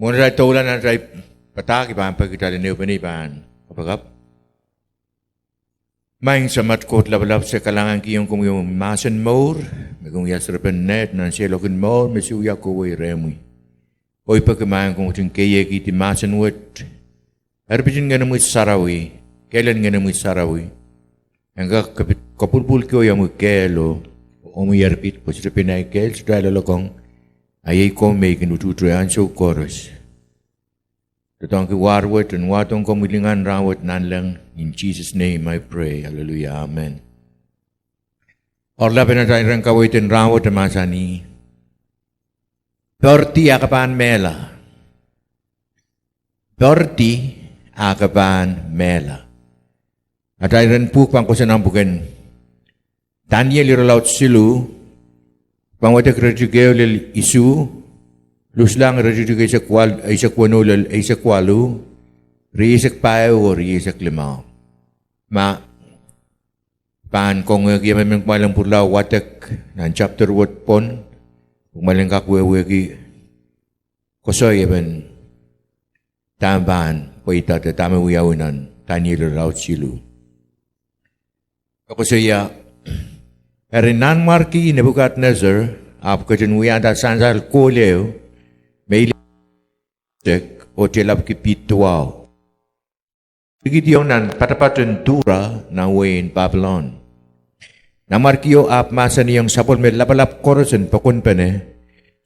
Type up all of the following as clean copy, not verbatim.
Muna tayo tulan na tayo pataki pa ang pagkita rin panipan. Kapagap? Maing samat kot labalap sa kalangan kiyong kung yung masan more, may kung yasrapan net na siya lokin more, may suya ko way remoy. Oy pagkamayan kung ting kaya kiti masan wet, harapin nga na mo sarawi, kailan nga na mo sarawi, hanggang kapulpul ko yung mo kelo, o mo yarpit po sa pinay kel, sa dala lokong, ayay ko may kinututuyan sa chorus. Totong ki warwat and watong kumulingan rawat nan lang. In Jesus' name I pray. Hallelujah. Amen. Orla pinatay kawitin rawat na masani. Perti akapan mela. Perti akapan mela. At ay rin po pang kusanambukan. Daniel iralaut silu. Pangwatak rejugeo lil isu. Luslang rejugeo sa kwal ay sa kwanulal ay sa kwalu. Riisak payo o riisak limaw. Paan kung yaman ng malang pula watak ng chapter what pon. Kung malang kakwewegi. Kosoy yaman. Tambahan po ita at tamawiyawinan. Daniel raut silu. Ako siya. Erinan marki Nebuchadnezzar. Apkajan wiyanda sansal kuleo. May tek o tilap kipituaw. Bigitiyo nan patapatan dura na wain Babylon. Namarkiyo ap masa niyang sapol may lapalap korosan pakun pene.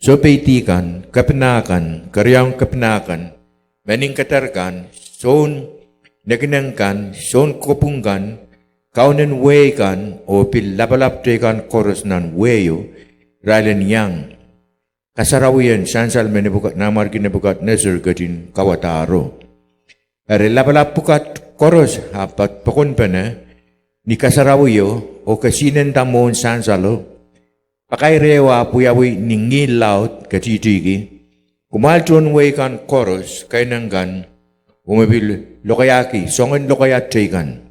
So peitikan, kapinakan, karyang kapinakan, mening katarkan, son naginangkan, son kopungkan, kaunan weikan o pil lapalap tekan koros nan weyo, railan yang. Kasarawiyan sansal namarki Nebuchadnezzar gatin kawataro. Are lapalap pukat koros hapat pakun pene ni kasarawiyo o kasinan tamon sansalo. Pakai rewa puyawi ningil laut katitigi. Kumalton weikan koros kainanggan umabil lokayaki songan lokayat tekan.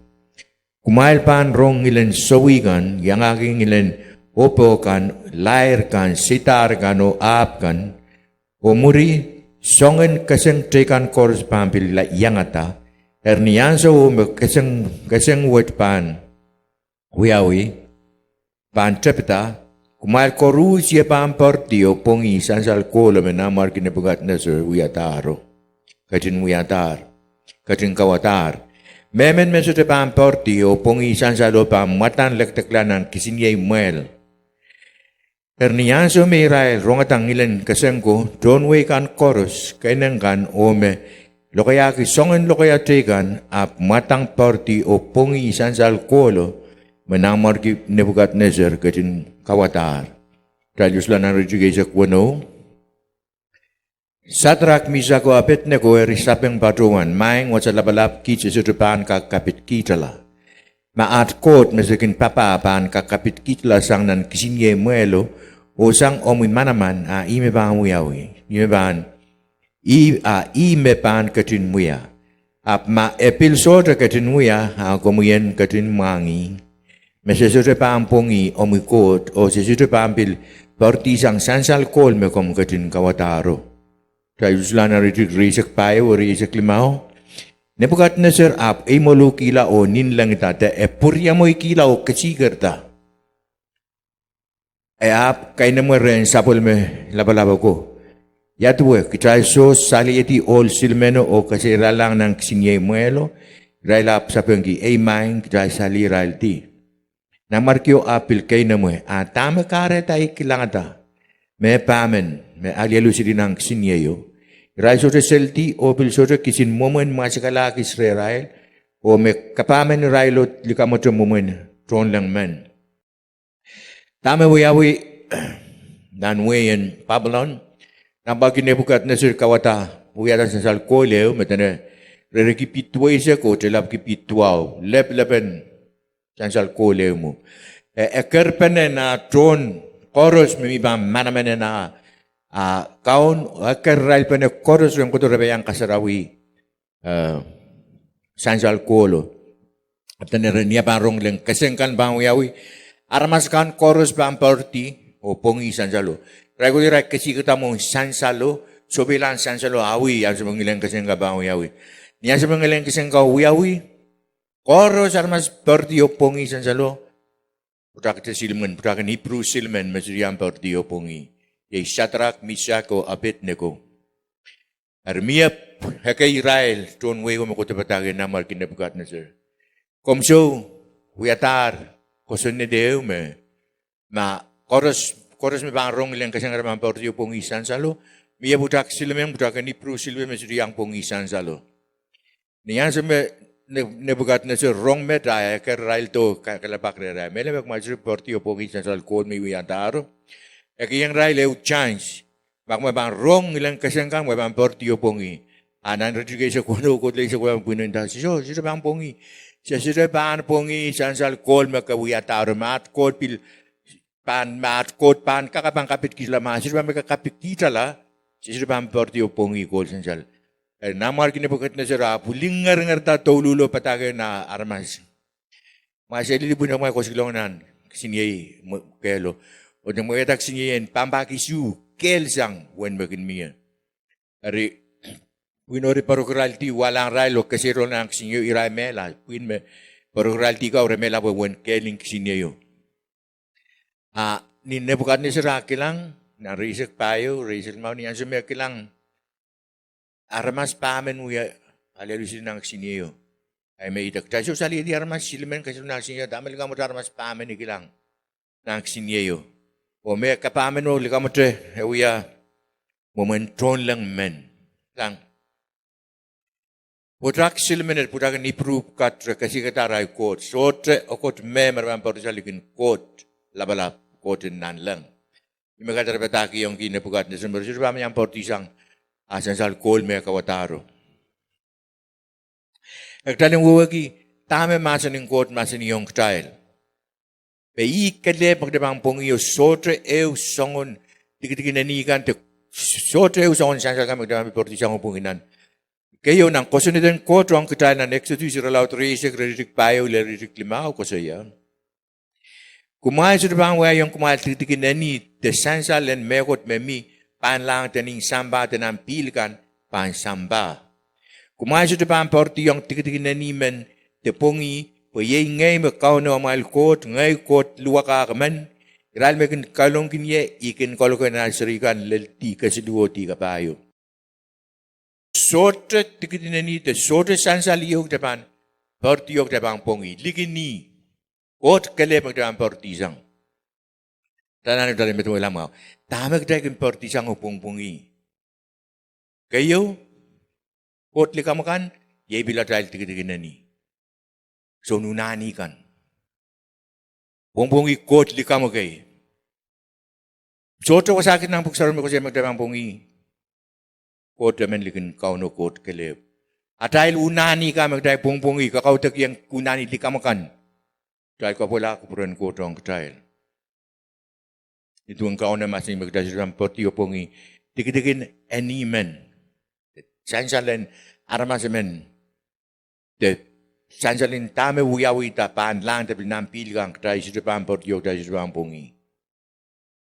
Kumail pan rong ilan sawigan yang aking ilan opo kan, lair kan, sitar kan o ap kan, o muri songen kaseng tekan kors pampil la yangata, ernianso o kaseng wet pan, wiawi, pan trepeta, kumail koru siya pan porti o pongi sansal kolo menamar Nebuchadnezzar wiyataro, katin wiyatar, katin kawatar. Memen mesote pan porti o pongi sansal o pan matan lekteklanan kisinyay muel. Ernianso may Israel, rongatang ilan kasengko, don't wake an chorus, kainangkan o me, lokayaki songen lokayatekan, ap matang party o pongi isan sa alkolo, manamar ki Nebuchadnezzar katin kawatar. Talyos lang ang rejugay sa kwano. Satrak misako apet neko erisapeng patuan, maing watsa labalap kitsa sa tupan kakapit kitala. Maat kot mesakin papaapan kakapit kitla sang nan kisinye muelo o sang omin manaman a ime bang muyawi. Ime ban ime ban katin muya. Ap ma epil soda katin muya a komuyen katin mangi. Mesesute pampongi omi kot o sesute pampil parti sang sansal kol me kom katin kawataro. Tayo sila na risak payo o risak limao. Nebuchadnezzar ap ay molo kila o ninlang itate e purya mo ikila o kasigar ta. E ap kay naman rin sapol me labalaba ko. Yatwe kitay so sali iti all silmeno o kasira lang ng kisinyay muelo. Rail ap sa pengki ay maing kitay sali rail ti. Namarkyo apil kay naman tama kare tayo kilangata. Me pamen me alialu sili ng kisinyayo. Rai sote selti o pil sote kisin momen masikala kis Israel o me kapamen railot likamoto momen tron lang men. Tama wiyawi nan wayan Babylon nabagi Nebuchadnezzar kawata wiyatan sa salkoleo metane rerikipitway siya ko telap kipitwaw lep-lepen sa salkoleo mo. Ekerpene na tron koros mimibang manamene na kaun akerrail pene koros yung kuto rebe yang kasarawi sansal kolo at niya parong lang kasengkan bang wiyawi aramas kan koros bang party o pongi sansalo regular kasi kita mo sansalo sobilan san salo awi yang sebengilang kasing kabang awi. Niya sebengilang kasing awi. Koros armas pertio pongi san salo. Putak silmen, putak Hebrew silmen mesriam pertio pongi. Ye Shadrach, Meshach, Abednego. Armia heke Israel ton wego mo kutapatagi namar Nebuchadnezzar. Komso wiatar koson ne deu me ma koros me bang rong ilang kasang ramang pertio pongi san salo. Mia budak silmen budak Hebrew silmen mesriam pongi san salo. Niyan sembe Nebuchadnezzar rong me daya ke Israel to kalabak rera. Mele mek majur pertio pongi san salo kod me wiataro. Eki yang rai leu chance. Bak bang rong ilang kasangkang bang pertio pongi. Anan rejige sa kuno ko le sa kuno punenda. Siso bang pongi. Siso bang pongi sansal kol makawiya tarumat kol pil pan mat kol pan kakabang kapit kisla ma. Siso bang kapit kita la. Siso bang pertio pongi kol sansal. Namar Nebuchadnezzar pulingar ngarta tolulo patake na armas. Masih pun yang mau kosilongan sini kelo. O nang mga taksingiyan, pampakisu, kelsang, wen bagin miya. Ari, winori parokralti, walang ralo, kasi ron ang sinyo iramela. Win me, parokralti ka, oramela po, wen keling sinyo. Ni Nebuchadnezzar kilang, na risak payo, risak mau niyan sumya kilang, aramas pamen uya, alelusin ng sinyo. Ay may itak. Tayo sali di aramas silmen, kasi nang sinyo, damal ka mo aramas pamen ikilang, ng sinyo. O me kapamen o likamote ewiya momentron lang men lang putak silmenet putak ni proof kat kasi kataray kot sotre okot me marwan parisalikin kot labalap kotin nan lang imagata repetaki yung kinapugat na sumber sila ba yang portisang asan sal kol me kawataro ektaling wuwagi tame masan ng kot masan yung style Pei kale pagdabang pongiyo sotre songon dikit nanikan te sotre songon sansa kami magdabang porti sangon ponginan. Kayo nang kosuniden ko trong kita na Exodus ralaw trisik ririk payo le ririk limao ko sa yan. Kumay sa dabang yung kumay titikin nani te sansa len mekot memi panlang tening samba tenang pilkan pan samba. Kumay sa dabang porti yung titikin nani men te pongi Pwede ngay makauno ang mga kot, ngay kot luwaka kaman. Iral mekin kalong kinye, ikin kalong na sarikan lalti kasi duwoti kapayo. Sotre tikitin ni te sotre sansaliyog depan, partiyog depan pongi, likin ni, kot kale magdepan partisang. Tanan ito rin metong ilang mga, tamag dekin partisang upong pongi. Kayo, kot likamakan, yay bila dahil tikitin ni. So nunani kan. Bongbongi kot likam kay. Soto ko sakit ng pagsaron ko siya magdamang bongi. Kot damen likin kauno kot kelep. At dahil unani ka magdamang bongbongi kakautak yang unani likam kan. Dahil ko pula ko puran kot ang dahil. Ito ang kauna masing magdamang portiyo bongi. Dikidikin animen. Sansalan aramasamen. Sansalin tame wiyawita paan lang tapi nampil kang kaya sa depan portiyo kaya sa depan pongi.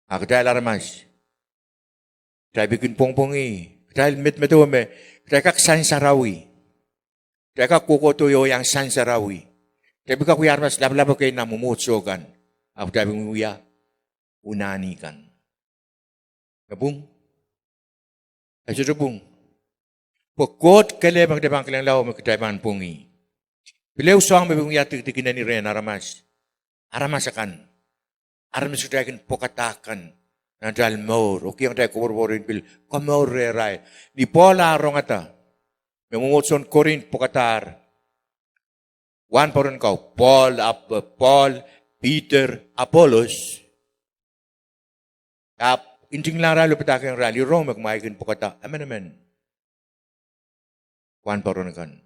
Ako dahil aramas. Kaya bikin pongpongi. Dahil met-meto me. Kaya kak sansarawi. Kaya kak kukotoyo yang sansarawi. Kaya bika kuya aramas lablabo kayo na mumutsokan. Ako dahil wiya unani kan. Kabung. Ay sa bung. Pagkot kaya magdabang kalang lao magkatayaman pongi. Bila usang mabibong yatik tikinan ni Ren aramas. Aramasakan. Aramas kutayakin pokatakan. Nadal maur. Okay ang tayo kuborborin bil. Kamaur reray. Ni Paula arong ata. May mumutson korin pokatar. One poron kau. Paul, Peter, Apollos. Inting lang ralo patakin rali. Rome magmayakin pokata. Amen. One poron kan.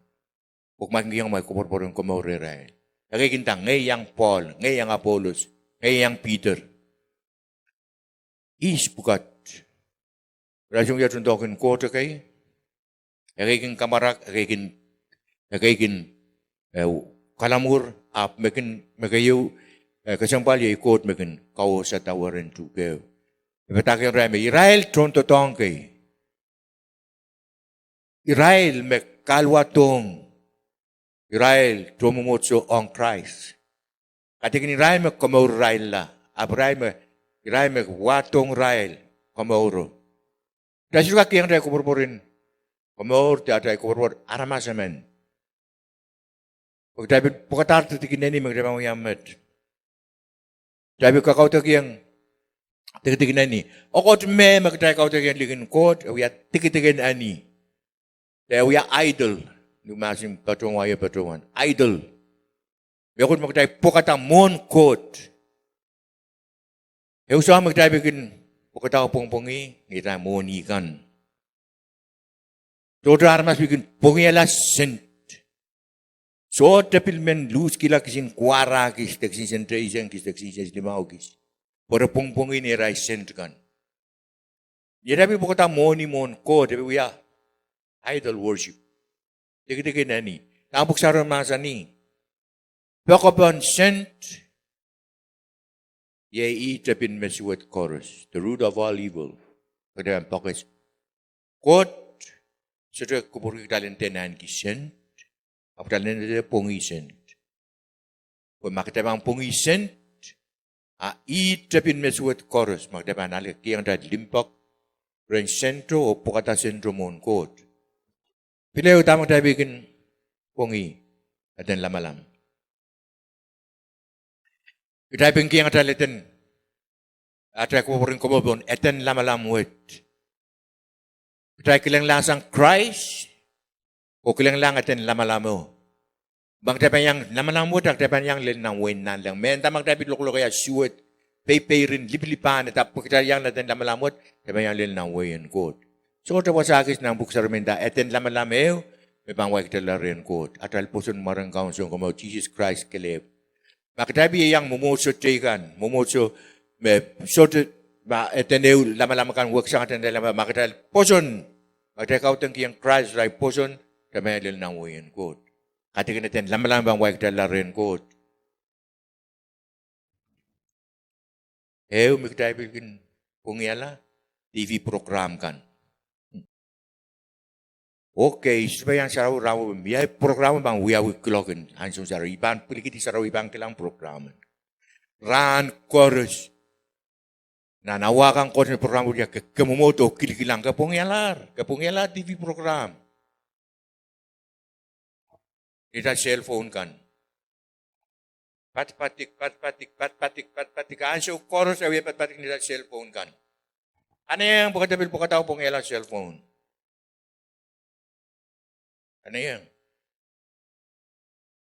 Huwag magiging may kuporporong kumaureray. Nagkikintang, ngayang Paul, ngayang Apollos, ngayang Peter. Ispukat. Rasyong yatong token kota kay. Nagkiking kamarak, nagkiking kalamur, magayo, kasampal yung ikot, magin kao sa tawaran tukaw. Ipatakin rame, Israel, tron totong kay. Israel me kalwatong Israel tumumutso on Christ. Katikin Israel me kamaur Israel la. Israel me watong Israel kamauro. Dahil juga kiyang tayo kuburburin. Kamaur tayo kuburbur aramasamen. Pag tayo pukatar titikin nini magdabang yamat. Tayo kakao tayo kiyang tikitigin ani. Okot me magtayo kakao tayo kiyang ligin kot. Uya tikitigin ani. Tayo uya idol. Lumasim patungan ya patungan. Idol. Yakot magtayo pukatang mon kot. Yung sa magtayo bikin pukatang pungpungi. Kita mon ikan. Toto armas bikin pungi ala sent. So tapil men lus kila kisin kuara kis teksin sentraisan kis teksin limau kis. Para pungpungi ni rai sent kan. Ya tapi pukatang moni mon kot. Tapi uya idol worship. Dikit-dikit na ni. Tampok sa masa ni. Pagkapan sent, ye itapin mesuat chorus, the root of all evil. Kada ang pakis. Kot, sudah kupuri talentenan ki sent, apatalan na pungi sent. Kung makitapang pungi sent, itapin mesuat chorus, makitapang nalik kiyang dad limpak, rin sentro o pukata sentro mon kot. Pilih utama tayo bikin pungi at dan lamalam. Kita bikin ang talitin at ay kupurin kumubon at dan lamalam wet. Kita kilang lasang Christ o kilang lang at dan lamalam mo. Bang tayo yang lamalam wet at tayo yang lin ng win na lang. Menta mag tayo bitlukulo kaya suwet, pay rin liplipan at tapos kita yang at dan lamalam wet, tayo yang lin ng win kot. So, tawa sa akis ng buksarmenta, eten lamalamayo, may pangwag tala rin ko. At alpuson marang kaunso como Jesus Christ keleb. Makitabi yang mumuso tigan, mumuso, so, eteneu lamalamakan wag sa atin dala, makital, poson, magtakaw tang kiyang Christ, right, poson, kamayalil ng uyan ko. Katikin natin, lamalamang wag tala rin ko. Makitabi kin pungyala, TV program kan. Okay, supaya sarau rawu biaya program bang wiya wiklogen hansung sarau iban pelikiti sarau ibang kelang program. Ran chorus. Na nawakan chorus program dia kemumoto kilang kapungyalar TV program. Kita cellphone kan. Pat-patik hansung chorus awya pat-patik nila cellphone kan. Ano yang pagkataw pungyalar cellphone? Ano yan?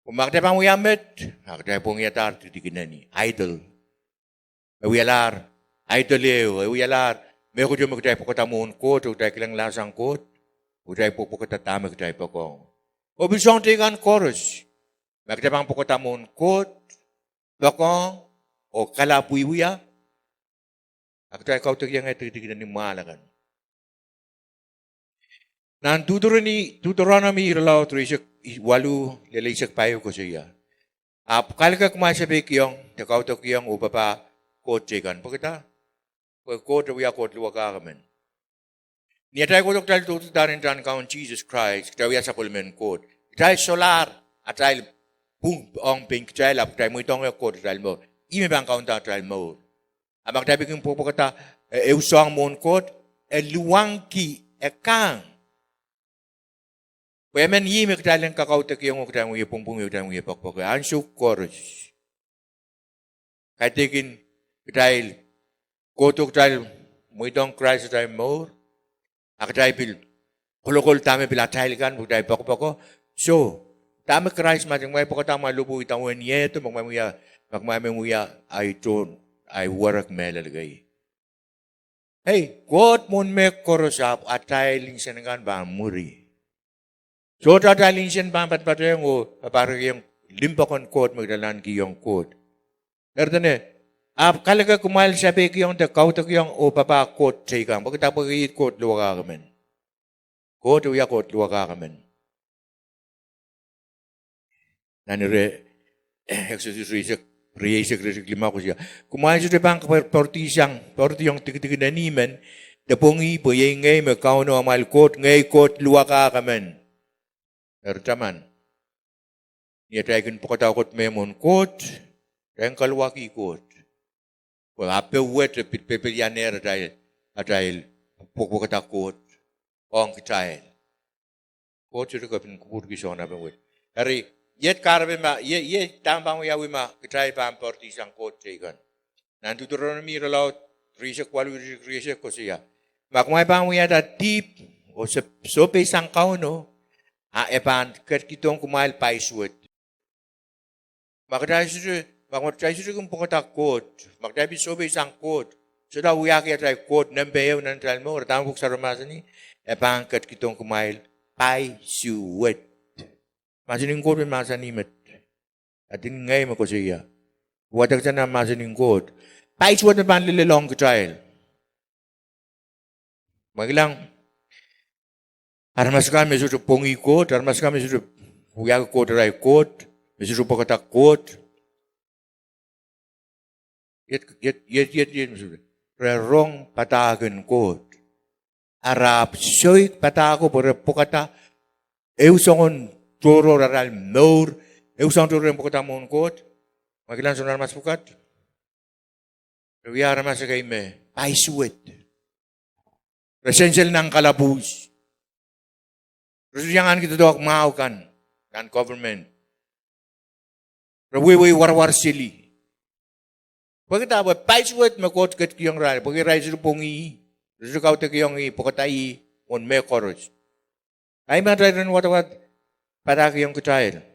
Kung makita pang uyamit, makita pong yatar, titikin na ni. Idol. Uyalar. Idol uyalar. May ko dyan makita po katamuhon ko, tayo kilang lasang ko, tayo po katatama, tayo po ko. O bisong tigan chorus. Makita pang po katamuhon ko, bako, o kalapuy uya. Tayo kautigyan nga titikin na ni malakan. Nan Deuteronomy iralaw trisik walu lelisak payo ko siya. Kalka kumasabi kiyong takaw to kiyong upapa kotse kan. Pagkita kotse wiya kot luwa ka kamen. Niya tayo ko tal tutudarin tan kaon Jesus Christ tayo wiya sa kulmen kot. Tayo solar at tayo pung ong pink tayo lap tayo mo itong kot tayo mo. Ime bang kaon tayo mo. Amag tayo bikin po pagkita eusang mon kot luwang ki kang. Kaya man yimik talang kakautak yung ukdang uya pungpung yung ukdang uya pakpak. Ansyo chorus. Kahit tikin dahil kotok dahil mo itong Christ tayo more. Ako tayo pil kulukul tami pila dahil kan tayo pakpak. So, tami Christ matang may pakatang malubo itang uyan yeto magmamamuya ay ton ay warak melalagay. Hey, God mon me chorus up at tayo lingsan ba muri. So, tatalin siya pampa't yung parang yung limpakon kot, magdalan kiyong kot. Pero kalaga kumal sabi kiyong kautak yung papa kot sa ikang. Pagkatapos kiyit kot, luwa ka kamen. Kot, uya kot, luwa ka kamen. Nanire, exercise riyak ko siya. Kumain siya pang porti yung tikitik na niman, Tepungi boye ngay me kauno amal kot ngay kot luaka kamen. Ertaman. Niya tayo pokota kot memon kot. Tayo kaluaki kot. Kung ape wet pipilianer tayo pokota kot. Ong tayo. Kot sudah kapin kubur kisah na wet. Hari yet karbe ma ye tambang ya wima tayo pamporti sang kot tayo. Nanti turun mira laut riset walu riset kosia. Makumay bang ya da deep o sope sang kauno a epan ket kitong kumail paiswet. Makadai sudah kung pokota kot. Makadai sope sang kot. Sudah uyaki atay kot nambayaw nan talmo or tamuk sa ramasa ni epan ket kitong kumail paiswet. Masaning kot masa ni met. Atin ngay makosiya. Wadak sana masaning kot. Paiswet na pan lililong child. Magilang armas kami sudah pongi kot, armas kami sudah huyag kot rai kot, sudah pokota kot. Yet sudah. Rerong patagan kot. Arab soy patako por pokota eusongon toro raral nor, eusong toro pokota mon kot. Magilang sunar mas pukat. Ruyara mas kay me paiswet. Essential ng kalabus. Jangan kita doak mau kan government. Rawi war sili. Pagkita ba paiswet makot ket kiyong rai, pagi rai su pongi. Su kau te kiyong I pokatai on me koros. Ay man rai wat para kiyong kitail.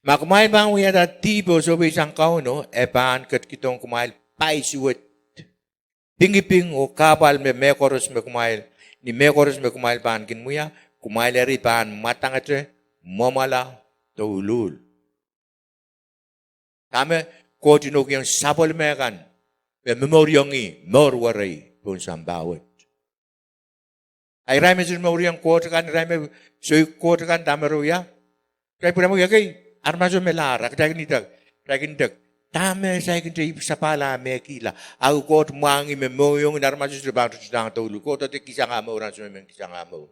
Makumail bang wiya da tipo so isang kauno epan ket kitong kumail paiswet. Pingiping o kapal me mekoros me kumail. Ni mekoros me kumail pan kinmuya. Kumail eri pan matang atre. Momala tulul. Tame ko tinok yung sapol mekan. Me memoryong I. Morwaray. Pun sambawat. Ay ray me sin memoryong quote kan. Ray me soy quote kan tame ruya. Kaya pura mo yakay. Armaso me lara. Kaya kinidag. Tame saya kini sapala mekila. Aku kot mangi memoyong narma sudah bantu sedang tolu. Kot tu kisah ngamu orang semua memang kisah ngamu.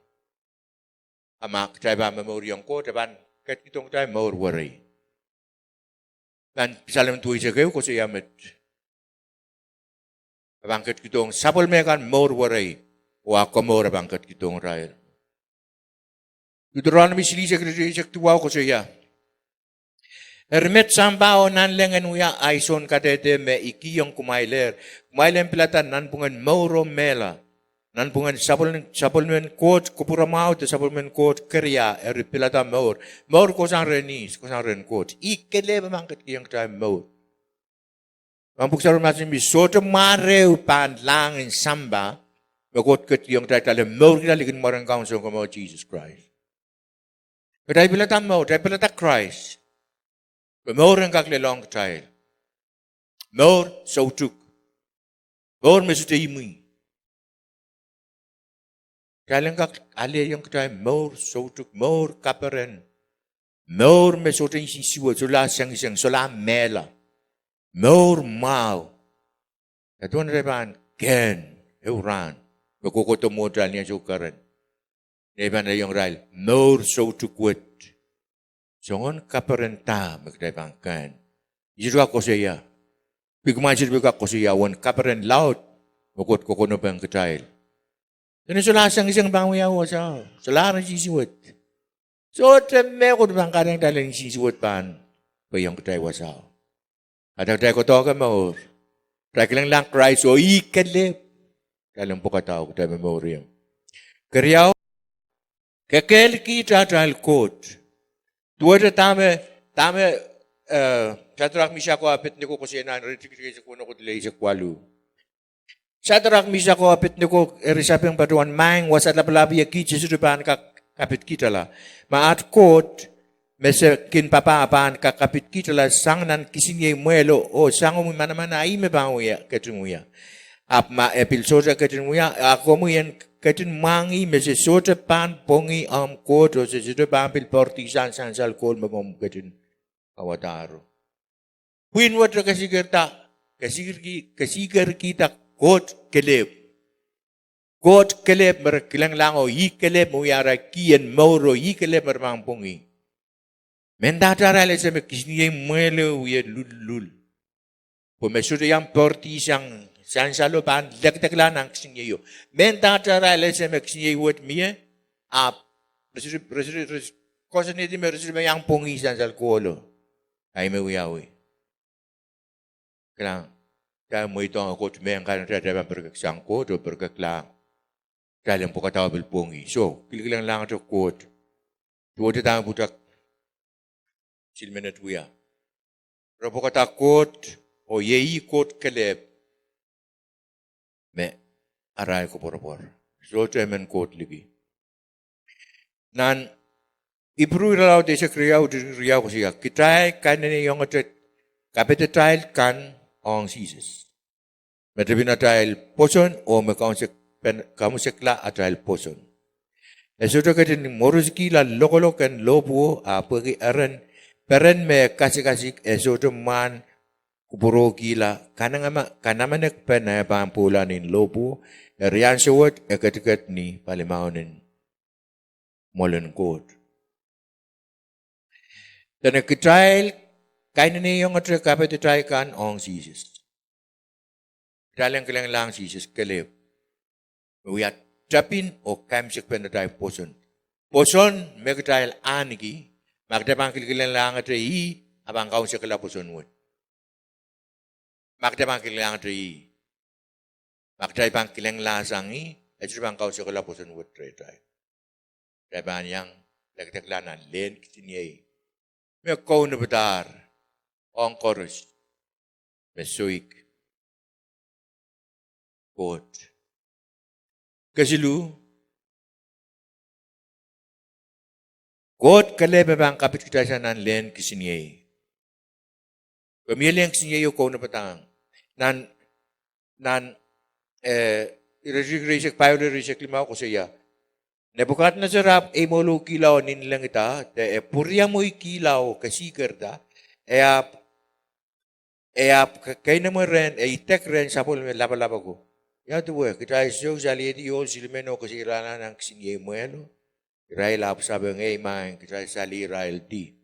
Amak saya bah memoyong kot depan ket kitong saya mau worry. Dan salam tuai sekau ko saya met. Abang ket kitong sapol mekan mau worry. Wah komor abang ket kitong rail. Deuteronomy sili sektua ko saya. Hermet sambao nan lengan uya aison kadete me ikiyong kumailer. Kumailen pilatan nan pungan mauro mela. Nan pungan sapulmen kot kupuramao te sapulmen kot kerja pilatan maur. Maur kosang renis, kosang ren kot. Ikele memangkat kiyong time maur. Mampuk sarun masin bi soto mareu pan langin samba. Makot ket kiyong time maur kita likin marang council ko mo Jesus Christ. Kadai pilatan maur, dai pilatan Christ. Maur ang kaklelong child. Maur sautuk. Maur mesuta imui. Kailan kak ali yung child maur sautuk, maur kaperen. Maur mesuta isisiwa sula siyang sula mela. Maur mau. Ito na reban ken euran. Makukuto mo dal niya sukaran. Reban na yung ral. Maur sautuk wet. Songon kaperenta magdebangkan. Isu ako siya. Bigmasid biga ko siya wan kaperen laut. Bukod ko kuno bang ketail. Then sulasang isang bangwiyaw sa. Sularan sisiwat. So teme ko bang kadang dalang sisiwat pan. Bayang ketail wasaw. At ang ko to ka maur. Try lang Christ o ikalip. Dalang po kataw ko tayo memoriam. Karyaw. Kekel kita dahil kot. Tuwada tame Sadrak misya ko apit ni ko kasi na ritik sa kuno ko dilay sa kwalu. Sadrak misya ko apit ni ko erisaping batuan mang wasat lapalabi ya kitsi sudupan kapit kita la. Maat kot mese kin papa apan kapit kita la sang nan kisinye muelo o sang mo manaman ay me banguya ketumuya. Ap ma epil soja ketumuya ako mo yan ketin mangi mese soja pan pongi am kot o se sudupan pil portisan sansal kol mamom ketin awataro. Huwin wad na kasigir kita Kot kelep. Kot kelep merkilang lango, I kelep mo yara kian mauro, I kelep mermangpungi. Mendatara le se me kisni mwele uye lul. Pemesur yang porti sang salo pan lek lanang kisni yo. Mendatara le se me kisni wet mie ap. Resur cosa ne di me resur me yang pungi sansal kolo. Ai me uyawi. Kelang. Kaya mo ito ang kot me ang kanan rada berkeksang kot o berkeklang. Kaya po katawa bilpungi. So, kilikilang lang ito kot. Tuwa ito ang butak silmenet uya. Pero po kata kot o yeyi kot kelep. Me aray ko porapor. So, ito emen kot ligi. Nan, ibru ilaw de sa kriyaw ko siya. Kitay kanin yung atit. Kapit tayo kan ang sisis. Matabi na tayo poson o kamu sekla tayo poson. Eso to katin moruski la lokolokan lobo pagi aran peren me kasik eso to man kuburo gila kanama nek pena pampulanin lobo rian sewot ekatikat ni palimaunin molen kot. Dan kitay kainin yung atre kapit tayo kan ang sisis. Dalang kelang lang sisis kelep. Uyat tapin o kamsik pen tayo poson. Poson megtail anigi magdapang kelang lang atre I abang kaun sekala poson wot. Magdapang kelang atre I. Magdapang kelang lasang I atre bang kaun sekala poson wot tre tayo. Daban yang lagdaklanan len kitiniay. Me kaun na betar ang korus. Mesuik. Kot. Kasilu. Kot kalebe bang kapit kita sa nan len kisiniye. Pamilya ang kisiniye yung na patang. Irisik payo irisik lima ko siya. Nebukat na sarap molo kilaw nilang ita. Purya mo kilaw kasikar ta. Kaya naman rin, itek rin sa pula laba-laba ko. Ya tuwe, kita iso sa lidi yun, silmeno kasi irana ng sinye muelo. Israel ap sabi ng man, kita sa Israel di.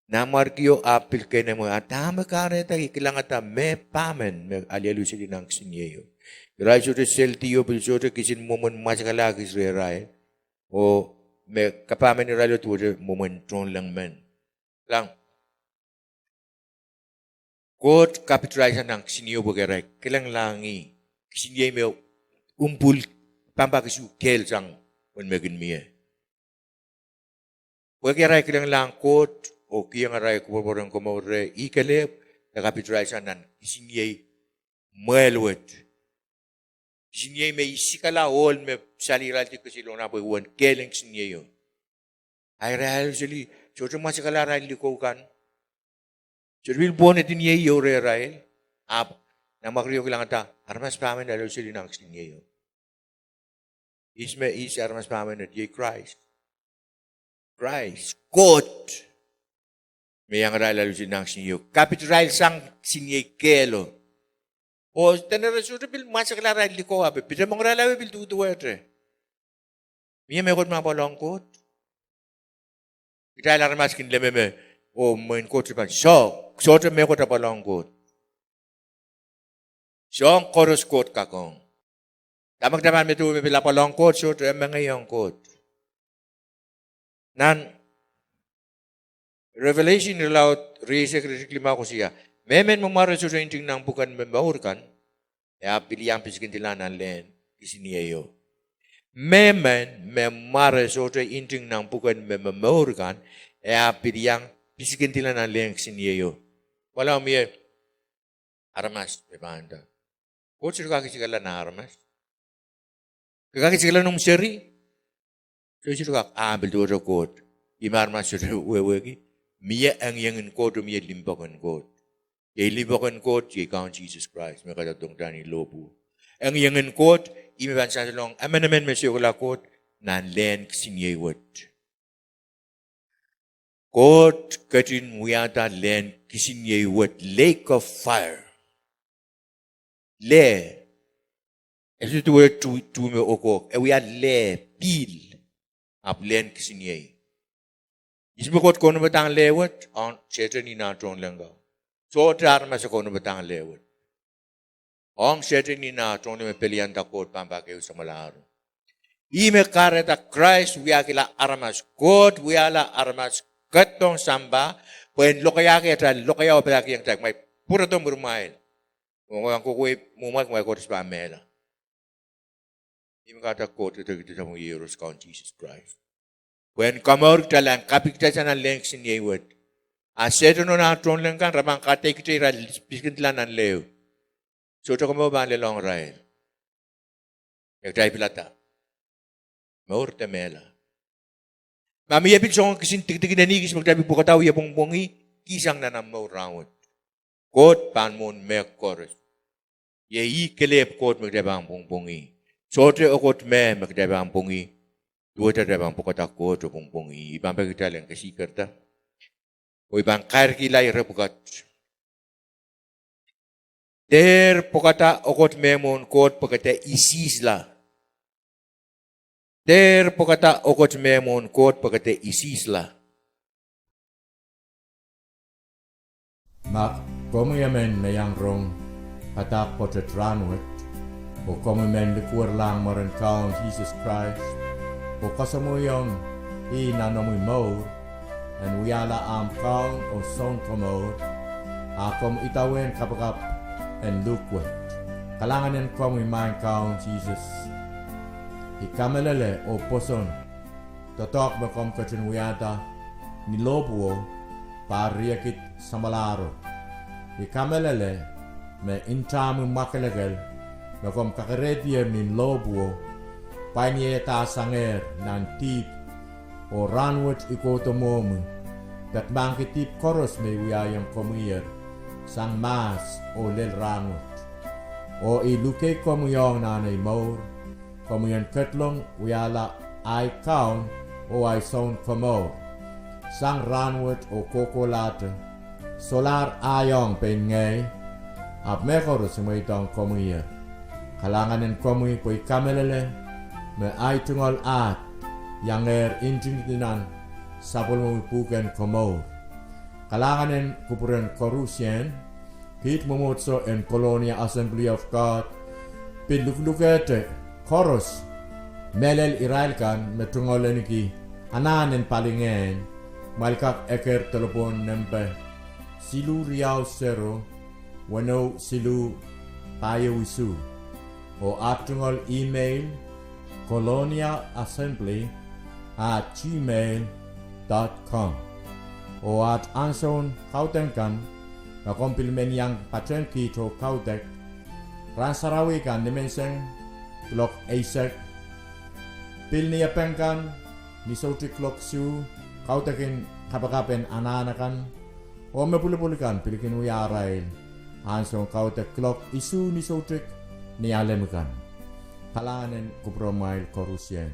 Namar kiyo apil kayo naman, atama ka rin tayo, kailangan ta me pamen, me alialu sili ng sinye yo. Israel so selti yo, pilso to kisin mumun masakalagi sa Israel. O me kapamen Israel tuwe mumun tron lang men. Lang. Kot kapitalisan ng sinyo bagaray, kailang langi. Sinye me umpul pampakisu kel sang un megin mie. Bagaray kailang lang kot o kiyang aray kuborang kumore ikalep na kapitalisan ng sinye muelwet. Sinye me isikala ol me saliralti ko silong na buwan keleng sinye yo. Ay rahal sili, chocho masikala rahal liko kan. Serbil buwan itin yeyo re-rail. Na makriyo kilang ata, armas pamen na lo sili nang sin yeyo. Isme is armas pamen at ye Christ. Christ. God. May ang rail lalo sili nang sin yeyo. Kapit rail sang sin ye kelo. O, tanara serbil masakala rail liko abe. Pita mong rail abe bil tutuwa etre. Miya may kot mga palangkot. Kita alarmas kin lememe. O, main kot sipan. So to may kot apalangkot. Siyong chorus kot kakong. Damag naman may tuwi may lapalangkot, so to may ngayong kot. Nan, Revelation nilaw, risik lima ko siya. Memen mamara so inting nang bukan membaurkan, pilih pisikin tilanan len, isiniyo. Memen mamara so inting nang bukan membaurkan, pilih pisikin tilanan len, isiniyo. Wala umiye, armas, bebanda. Kung sino kakisigala na armas? Kakisigala nung seri? So sino ambil doon kot. Imarmas sino uwewegi. Miya ang yangin kot o miya limbakan kot. Yung limbakan kot, yung count Jesus Christ. May katatong tani lobo. Ang yangin kot, imiban sa salong, aman mesyokola kot, nan len kisinyewat. Kot katin muyata len kisinyewat, lake of fire. Le, Eso tu me oko. We are le pil. Ap len kisiniye. Isme kot kono batang lewat on sete ni na tron lenga. So tar ma se kono batang lewat. Ong sete ni na tron me pelian takot pamba ke usamalaru. Ime kareta Christ we akila armas God we ala armas katong samba pen lokaya ke ta lokaya opera ke yang tak mai pura tong bermain. Ngong ko mumat mai ko pa mela. Ime kata kot itu kita sama Yesus kaun Jesus Christ. When kamor talang kapik ta sana lengs in yewat. Aseto no na tron lengan ramang kate kita ira biskin tlanan leo. So to kamo ba le long rail. Yak tai pilata. Maur temela. Mami yapit song kisin tik na nigis magtabi po kataw ya pongpongi kisang na maur rawat. Kot panmon mekores. Ye kelep kot magtabang pongpongi. Sotre okot me magtabang pongi. Dua tabang po katakot o pongpongi. Ibang pagkitalang kasi karta. O ibang karkilay repukat. Der pokata okot memon kot pagkata isisla. Der pokata okot memon kot pagkata isisla. Ma como yamen na yang rong hatak potet ranwet o como men likur lang maran kaon Jesus Christ o kasamuyong I nanomoy maur and uyala am kaon o son komor akom itawen kapakap and lukwet kalanganen como imain kaon Jesus ikamelele o poson totok bakom kachin uyata nilobuo pariakit samalaro ikamelele me intamu makelegal bakom kakaredia min lobuo panye ta sanger nan tip o ranwet ikoto momu dat bangki tip koros me uyayam komuyer sang mas o lel ranwet o iluke komuyong nanay maur komuyan ketlong uyala ay kaun o ay son komor sang ranwet o kokolate solar ayong pengay ap mekoros mo itong komuyer kalanganen komuy po'y kamelele me ay tungol at yang injininan sapol mo puken komor kalanganen kupuren korusyen kit momotso en Colonia Assembly of God pinluklukete koros melel irailkan me tungolen ki ananen palingen malkak eker telepon nempe silu riau sero wano silu tayo wisu o atungol email coloniaassembly@gmail.com o at anson kautenkan na kompilmen yang patren kito kautek ransarawikan dimenseng klok eisek pilniya pengkan ni sauti klok su kautekin kapakapen ananakan o mepuli-pulikan pilikin uyarail anson kautek klok isu ni sautik ni alemukan kalanganen kupromail korusyen